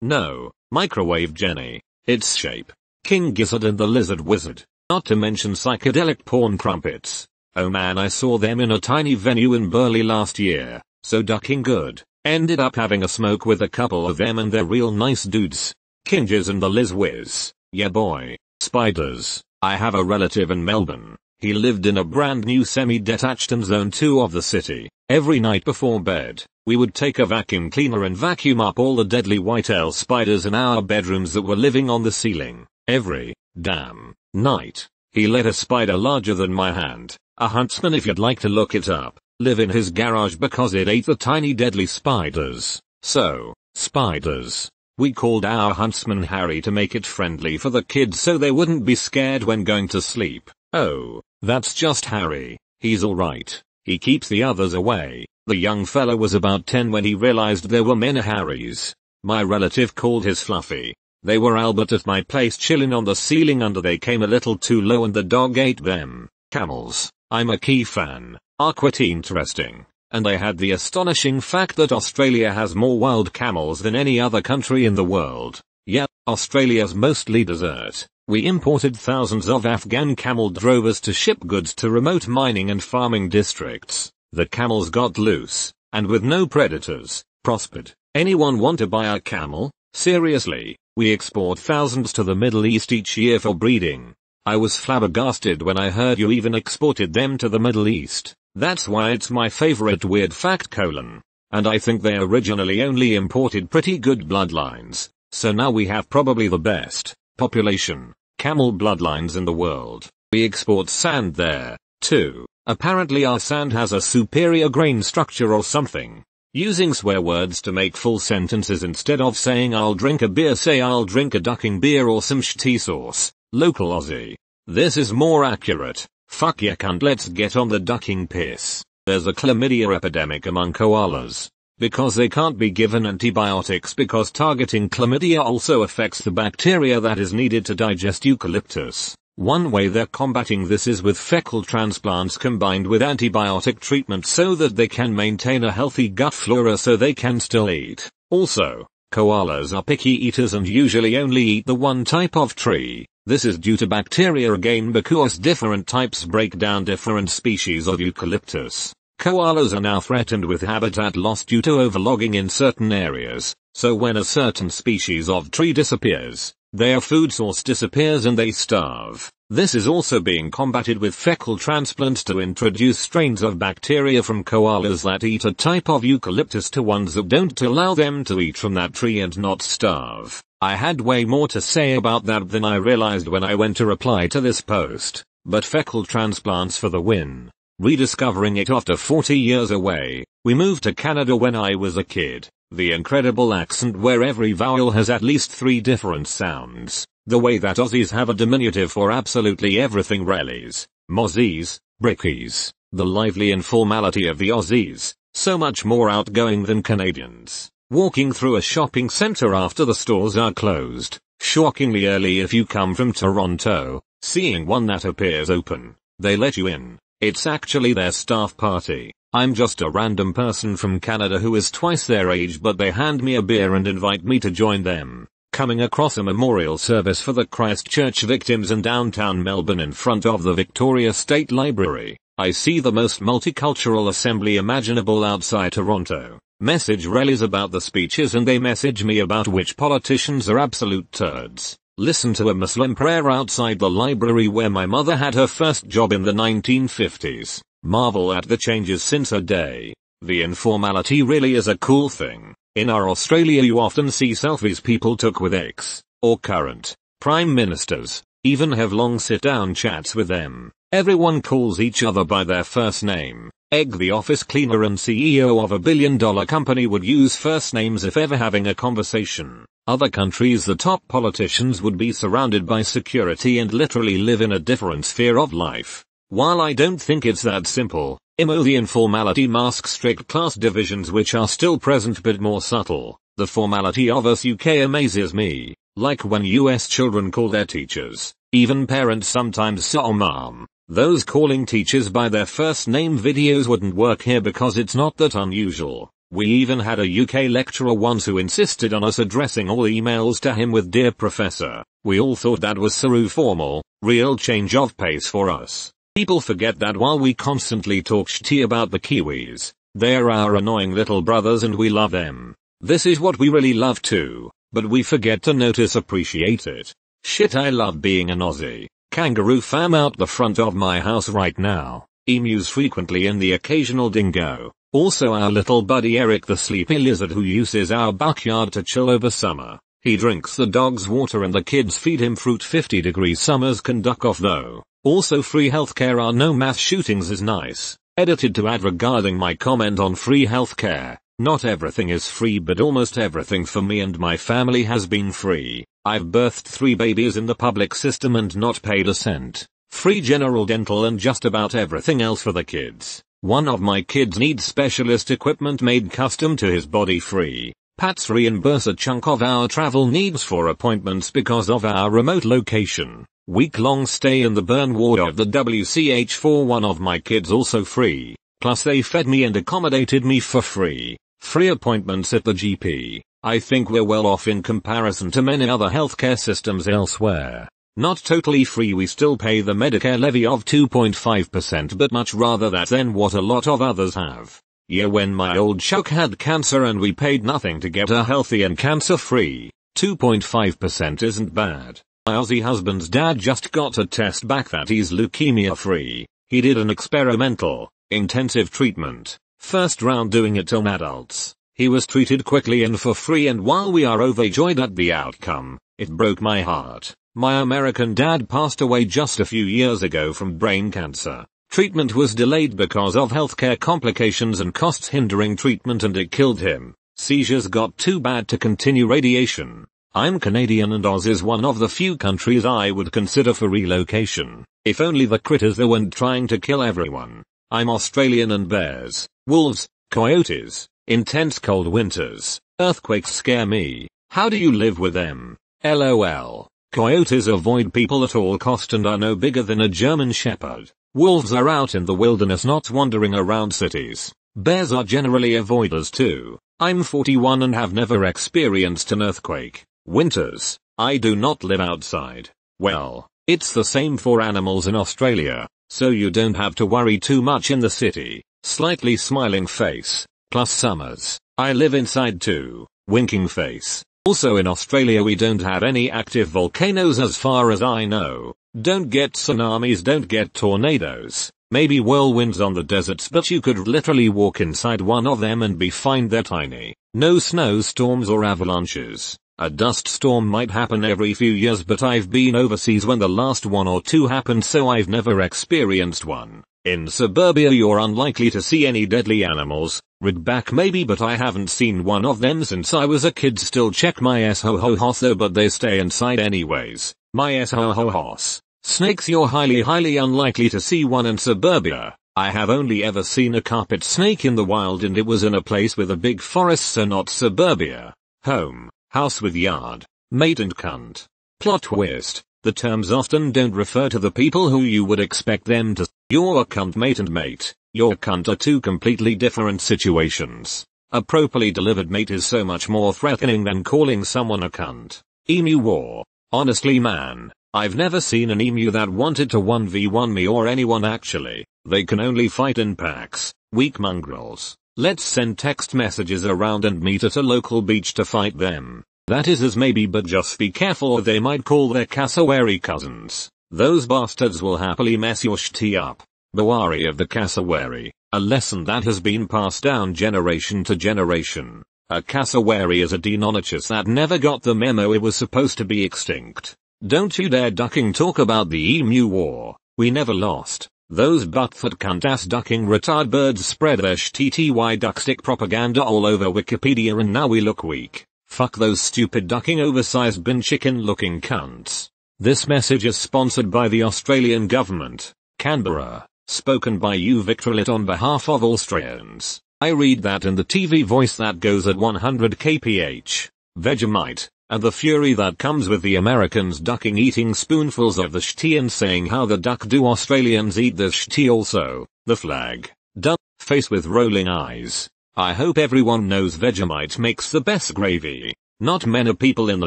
No, microwave Jenny. Its shape. King Gizzard and the Lizard Wizard. Not to mention psychedelic porn crumpets. Oh man, I saw them in a tiny venue in Burleigh last year. So ducking good. Ended up having a smoke with a couple of them and they're real nice dudes. King Giz and the Liz Wiz. Yeah boy. Spiders. I have a relative in Melbourne. He lived in a brand new semi-detached in zone 2 of the city. Every night before bed, we would take a vacuum cleaner and vacuum up all the deadly whitetail spiders in our bedrooms that were living on the ceiling. Every damn night. He let a spider larger than my hand, a huntsman if you'd like to look it up, live in his garage because it ate the tiny deadly spiders. So, spiders. We called our huntsman Harry to make it friendly for the kids so they wouldn't be scared when going to sleep. Oh, that's just Harry. He's alright. He keeps the others away. The young fella was about 10 when he realized there were many Harrys. My relative called his Fluffy. They were Albert at my place chilling on the ceiling under they came a little too low and the dog ate them. Camels. I'm a key fan. Are quite interesting. And I had the astonishing fact that Australia has more wild camels than any other country in the world. Yeah, Australia's mostly desert. We imported thousands of Afghan camel drovers to ship goods to remote mining and farming districts. The camels got loose, and with no predators, prospered. Anyone want to buy a camel? Seriously, we export thousands to the Middle East each year for breeding. I was flabbergasted when I heard you even exported them to the Middle East. That's why it's my favorite weird fact : and I think they originally only imported pretty good bloodlines. So now we have probably the best population camel bloodlines in the world. We export sand there, too. Apparently our sand has a superior grain structure or something. Using swear words to make full sentences instead of saying I'll drink a beer, say I'll drink a ducking beer or some tea sauce. Local Aussie. This is more accurate. Fuck yeah cunt, let's get on the ducking piss. There's a chlamydia epidemic among koalas. Because they can't be given antibiotics because targeting chlamydia also affects the bacteria that is needed to digest eucalyptus. One way they're combating this is with fecal transplants combined with antibiotic treatment so that they can maintain a healthy gut flora so they can still eat. Also, koalas are picky eaters and usually only eat the one type of tree. This is due to bacteria again because different types break down different species of eucalyptus. Koalas are now threatened with habitat loss due to overlogging in certain areas, so when a certain species of tree disappears, their food source disappears and they starve. This is also being combated with fecal transplants to introduce strains of bacteria from koalas that eat a type of eucalyptus to ones that don't to allow them to eat from that tree and not starve. I had way more to say about that than I realized when I went to reply to this post, but fecal transplants for the win. Rediscovering it after 40 years away. We moved to Canada when I was a kid. The incredible accent where every vowel has at least 3 different sounds. The way that Aussies have a diminutive for absolutely everything, relies, mozzies, brickies. The lively informality of the Aussies. So much more outgoing than Canadians. Walking through a shopping center after the stores are closed. Shockingly early if you come from Toronto. Seeing one that appears open. They let you in. It's actually their staff party. I'm just a random person from Canada who is twice their age, but they hand me a beer and invite me to join them. Coming across a memorial service for the Christchurch victims in downtown Melbourne in front of the Victoria State Library, I see the most multicultural assembly imaginable outside Toronto. Message rallies about the speeches and they message me about which politicians are absolute turds. Listen to a Muslim prayer outside the library where my mother had her first job in the 1950s. Marvel at the changes since her day. The informality really is a cool thing. In our Australia you often see selfies people took with ex, or current, prime ministers, even have long sit-down chats with them. Everyone calls each other by their first name. Egg the office cleaner and CEO of a billion-dollar company would use first names if ever having a conversation. Other countries the top politicians would be surrounded by security and literally live in a different sphere of life. While I don't think it's that simple, the informality masks strict class divisions which are still present but more subtle. The formality of us UK amazes me, like when US children call their teachers, even parents sometimes sir or mom. Those calling teachers by their first name videos wouldn't work here because it's not that unusual. We even had a UK lecturer once who insisted on us addressing all emails to him with "Dear Professor." We all thought that was so formal, real change of pace for us. People forget that while we constantly talk shitty about the Kiwis, they're our annoying little brothers and we love them. This is what we really love too, but we forget to appreciate it. Shit, I love being an Aussie. Kangaroo fam out the front of my house right now. Emus frequently and the occasional dingo. Also our little buddy Eric the sleepy lizard who uses our backyard to chill over summer. He drinks the dog's water and the kids feed him fruit. 50-degree summers can duck off though. Also free healthcare are no mass shootings is nice. Edited to add regarding my comment on free healthcare. Not everything is free but almost everything for me and my family has been free. I've birthed 3 babies in the public system and not paid a cent. Free general dental and just about everything else for the kids. One of my kids needs specialist equipment made custom to his body. Free. Pats reimburse a chunk of our travel needs for appointments because of our remote location. Week-long stay in the burn ward of the WCH for one of my kids also free. Plus they fed me and accommodated me for free. Free appointments at the GP. I think we're well off in comparison to many other healthcare systems elsewhere. Not totally free, we still pay the Medicare levy of 2.5% but much rather that than what a lot of others have. Yeah, when my old shuck had cancer and we paid nothing to get her healthy and cancer free, 2.5% isn't bad. My Aussie husband's dad just got a test back that he's leukemia free. He did an experimental, intensive treatment. First round doing it on adults. He was treated quickly and for free, and while we are overjoyed at the outcome, it broke my heart. My American dad passed away just a few years ago from brain cancer. Treatment was delayed because of healthcare complications and costs hindering treatment, and it killed him. Seizures got too bad to continue radiation. I'm Canadian and Oz is one of the few countries I would consider for relocation. If only the critters there weren't trying to kill everyone. I'm Australian and bears, wolves, coyotes, intense cold winters, earthquakes scare me. How do you live with them? LOL. Coyotes avoid people at all cost and are no bigger than a German shepherd. Wolves are out in the wilderness not wandering around cities. Bears are generally avoiders too. I'm 41 and have never experienced an earthquake. Winters, I do not live outside. Well, it's the same for animals in Australia, so you don't have to worry too much in the city. Slightly smiling face. Plus summers, I live inside too. Winking face. Also in Australia we don't have any active volcanoes as far as I know. Don't get tsunamis, don't get tornadoes. Maybe whirlwinds on the deserts, but you could literally walk inside one of them and be fine. They're tiny. No snowstorms or avalanches. A dust storm might happen every few years, but I've been overseas when the last one or two happened, so I've never experienced one. In suburbia you're unlikely to see any deadly animals. Ridgeback maybe, but I haven't seen one of them since I was a kid. Still check my s-ho-ho-hos though, but they stay inside anyways. My s-ho-ho-hos. Snakes you're highly unlikely to see one in suburbia. I have only ever seen a carpet snake in the wild, and it was in a place with a big forest, so not suburbia. Home, house with yard, mate and cunt. Plot twist. The terms often don't refer to the people who you would expect them to. You're a cunt mate and mate. You're cunt are two completely different situations. A properly delivered mate is so much more threatening than calling someone a cunt. Emu war. Honestly man, I've never seen an emu that wanted to 1v1 me or anyone actually. They can only fight in packs. Weak mongrels. Let's send text messages around and meet at a local beach to fight them. That is as maybe, but just be careful or they might call their cassowary cousins. Those bastards will happily mess your shitty up. Be wary of the cassowary, a lesson that has been passed down generation to generation. A cassowary is a Deinonychus that never got the memo it was supposed to be extinct. Don't you dare ducking talk about the emu war. We never lost. Those buttfoot cunt-ass ducking retard birds spread their shitty duck stick propaganda all over Wikipedia and now we look weak. Fuck those stupid ducking oversized bin chicken looking cunts. This message is sponsored by the Australian government. Canberra. Spoken by you Victrolit on behalf of Australians. I read that in the TV voice that goes at 100 kph. Vegemite. And the fury that comes with the Americans ducking eating spoonfuls of the shitty and saying how the duck do Australians eat the shitty also. The flag. Dumb face with rolling eyes. I hope everyone knows Vegemite makes the best gravy. Not many people in the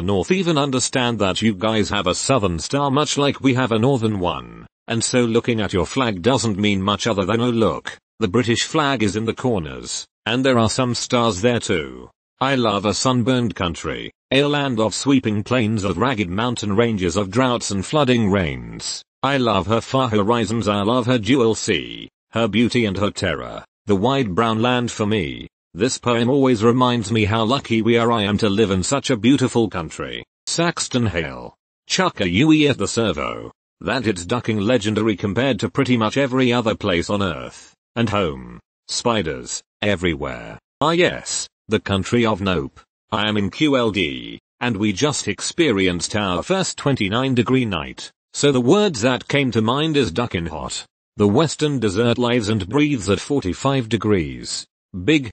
north even understand that you guys have a southern star much like we have a northern one. And so looking at your flag doesn't mean much other than oh look, the British flag is in the corners, and there are some stars there too. I love a sunburned country, a land of sweeping plains of ragged mountain ranges of droughts and flooding rains. I love her far horizons, I love her jewel sea, her beauty and her terror, the wide brown land for me. This poem always reminds me how lucky we are I am to live in such a beautiful country. Saxton Hale. Chuck a UE at the servo. That it's ducking legendary compared to pretty much every other place on earth. And home. Spiders. Everywhere. Ah yes. The country of nope. I am in QLD. And we just experienced our first 29-degree night. So the words that came to mind is duckin' hot. The western desert lives and breathes at 45 degrees. Big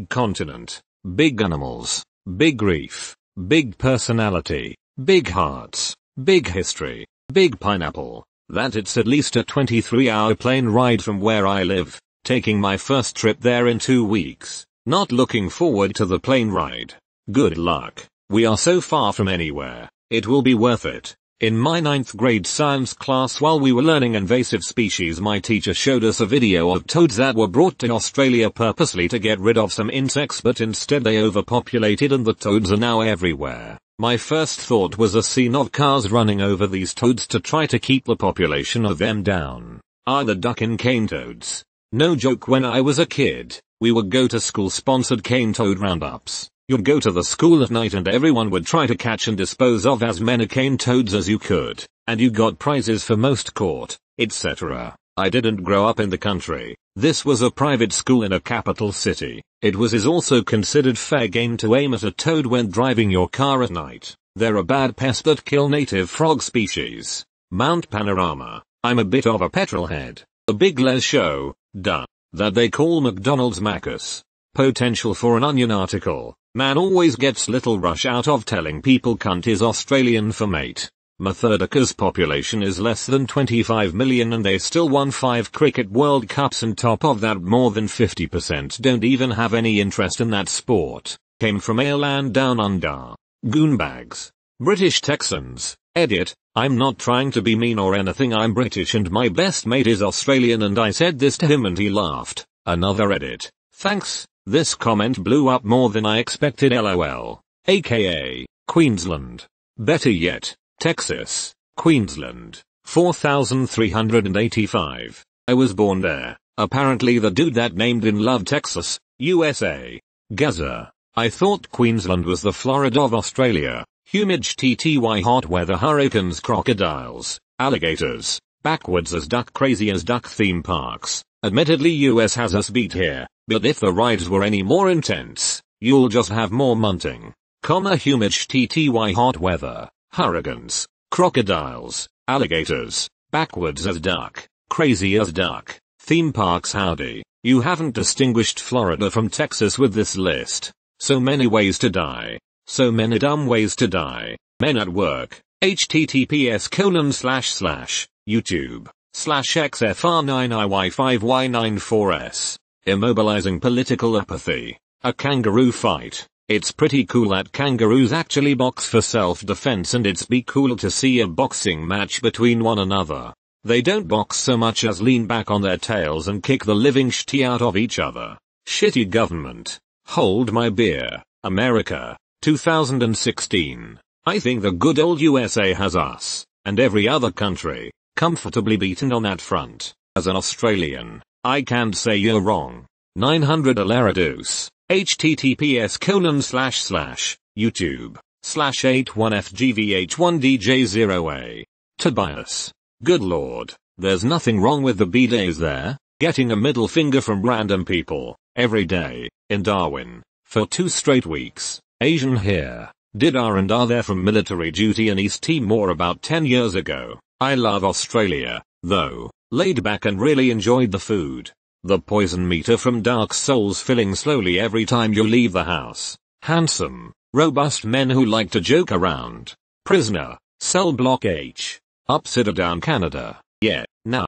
continent. Big animals. Big grief. Big personality. Big hearts. Big history. Big pineapple. That it's at least a 23-hour plane ride from where I live. Taking my first trip there in 2 weeks. Not looking forward to the plane ride. Good luck. We are so far from anywhere. It will be worth it. In my 9th grade science class while we were learning invasive species, my teacher showed us a video of toads that were brought to Australia purposely to get rid of some insects, but instead they overpopulated and the toads are now everywhere. My first thought was a scene of cars running over these toads to try to keep the population of them down. Are the duck-in cane toads? No joke, when I was a kid, we would go to school sponsored cane toad roundups. You'd go to the school at night and everyone would try to catch and dispose of as many cane toads as you could, and you got prizes for most caught, etc. I didn't grow up in the country. This was a private school in a capital city. It is also considered fair game to aim at a toad when driving your car at night. They're a bad pest that kill native frog species. Mount Panorama. I'm a bit of a petrolhead. A big les show, duh. That they call McDonald's Macus. Potential for an Onion article. Man always gets little rush out of telling people cunt is Australian for mate. Methodica's population is less than 25 million and they still won 5 cricket World Cups, and top of that more than 50% don't even have any interest in that sport. Came from a land down under. Goonbags. British Texans. Edit. I'm not trying to be mean or anything, I'm British and my best mate is Australian and I said this to him and he laughed. Another edit. Thanks. This comment blew up more than I expected, lol. AKA, Queensland. Better yet, Texas, Queensland, 4,385. I was born there. Apparently the dude that named in love Texas, USA. Gaza. I thought Queensland was the Florida of Australia. Humid TTY, hot weather, hurricanes, crocodiles, alligators, backwards as duck, crazy as duck theme parks. Admittedly US has us beat here, but if the rides were any more intense, you'll just have more munting. Humid TTY, hot weather, hurricanes, crocodiles, alligators, backwards as duck, crazy as duck, theme parks. Howdy. You haven't distinguished Florida from Texas with this list. So many ways to die. So many dumb ways to die. Men at work. https://youtube/xfr9iy5y94s. Immobilizing political apathy. A kangaroo fight. It's pretty cool that kangaroos actually box for self-defense, and it's be cool to see a boxing match between one another. They don't box so much as lean back on their tails and kick the living shit out of each other. Shitty government. Hold my beer. America. 2016. I think the good old USA has us, and every other country, comfortably beaten on that front. As an Australian, I can't say you're wrong. 900 Alarados. https://youtube/81fgvh1dj0a. Tobias. Good lord, there's nothing wrong with the B-days there. Getting a middle finger from random people, every day, in Darwin, for 2 straight weeks. Asian here. Did R&R there from military duty in East Timor about 10 years ago. I love Australia, though. Laid back and really enjoyed the food. The poison meter from Dark Souls filling slowly every time you leave the house. Handsome, robust men who like to joke around. Prisoner, cell block H. Upside down Canada. Yeah, nah,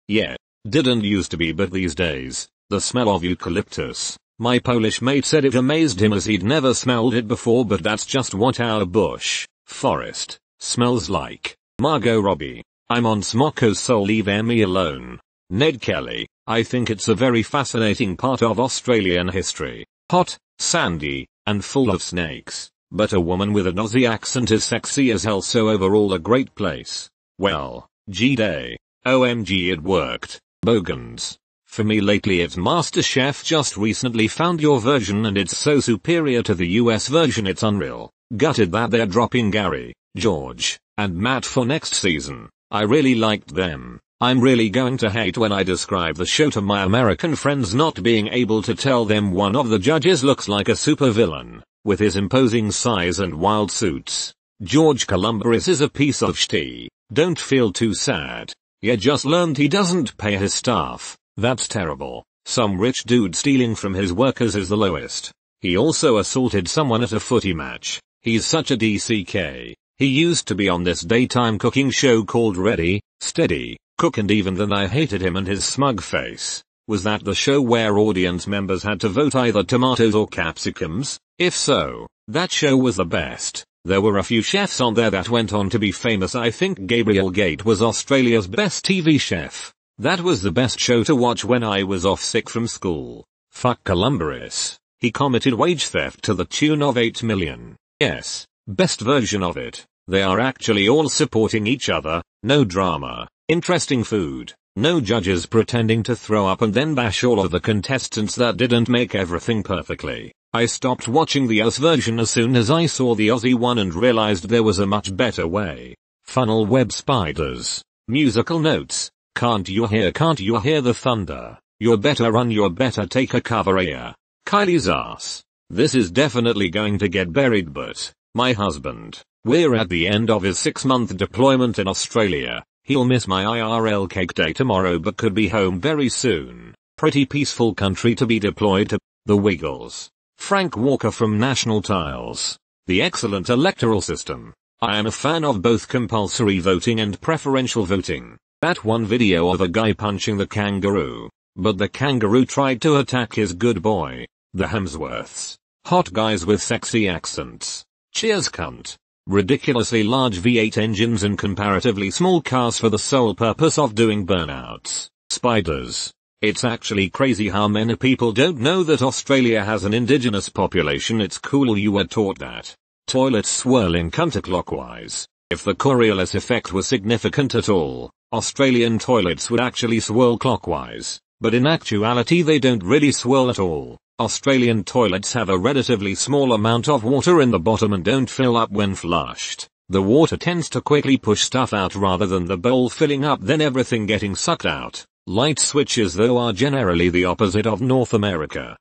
yeah. Didn't used to be, but these days, the smell of eucalyptus. My Polish mate said it amazed him as he'd never smelled it before, but that's just what our bush, forest, smells like. Margot Robbie. I'm on Smocko's soul, leave me alone. Ned Kelly. I think it's a very fascinating part of Australian history. Hot, sandy, and full of snakes. But a woman with an Aussie accent is sexy as hell, so overall a great place. Well, G-Day. OMG, it worked. Bogans. For me lately it's MasterChef. Just recently found your version and it's so superior to the US version, it's unreal. Gutted that they're dropping Gary, George, and Matt for next season. I really liked them. I'm really going to hate when I describe the show to my American friends not being able to tell them one of the judges looks like a supervillain, with his imposing size and wild suits. George Columbus is a piece of shit. Don't feel too sad. You just learned he doesn't pay his staff. That's terrible. Some rich dude stealing from his workers is the lowest. He also assaulted someone at a footy match. He's such a DCK. He used to be on this daytime cooking show called Ready, Steady, Cook, and even then I hated him and his smug face. Was that the show where audience members had to vote either tomatoes or capsicums? If so, that show was the best. There were a few chefs on there that went on to be famous. I think Gabriel Gate was Australia's best TV chef. That was the best show to watch when I was off sick from school. Fuck Columbus. He committed wage theft to the tune of 8 million. Yes, best version of it. They are actually all supporting each other, no drama, interesting food, no judges pretending to throw up and then bash all of the contestants that didn't make everything perfectly. I stopped watching the US version as soon as I saw the Aussie one and realized there was a much better way. Funnel web spiders. Musical notes. Can't you hear the thunder? You're better run, you're better take a cover here. Kylie's ass. This is definitely going to get buried, but my husband, we're at the end of his 6-month deployment in Australia. He'll miss my IRL cake day tomorrow but could be home very soon. Pretty peaceful country to be deployed to. The Wiggles. Frank Walker from National Tiles. The excellent electoral system. I am a fan of both compulsory voting and preferential voting. That one video of a guy punching the kangaroo. But the kangaroo tried to attack his good boy. The Hemsworths. Hot guys with sexy accents. Cheers cunt. Ridiculously large V8 engines and comparatively small cars for the sole purpose of doing burnouts. Spiders. It's actually crazy how many people don't know that Australia has an indigenous population. It's cool you were taught that. Toilets swirling counterclockwise. If the Coriolis effect was significant at all, Australian toilets would actually swirl clockwise, but in actuality they don't really swirl at all. Australian toilets have a relatively small amount of water in the bottom and don't fill up when flushed. The water tends to quickly push stuff out rather than the bowl filling up then everything getting sucked out. Light switches though are generally the opposite of North America.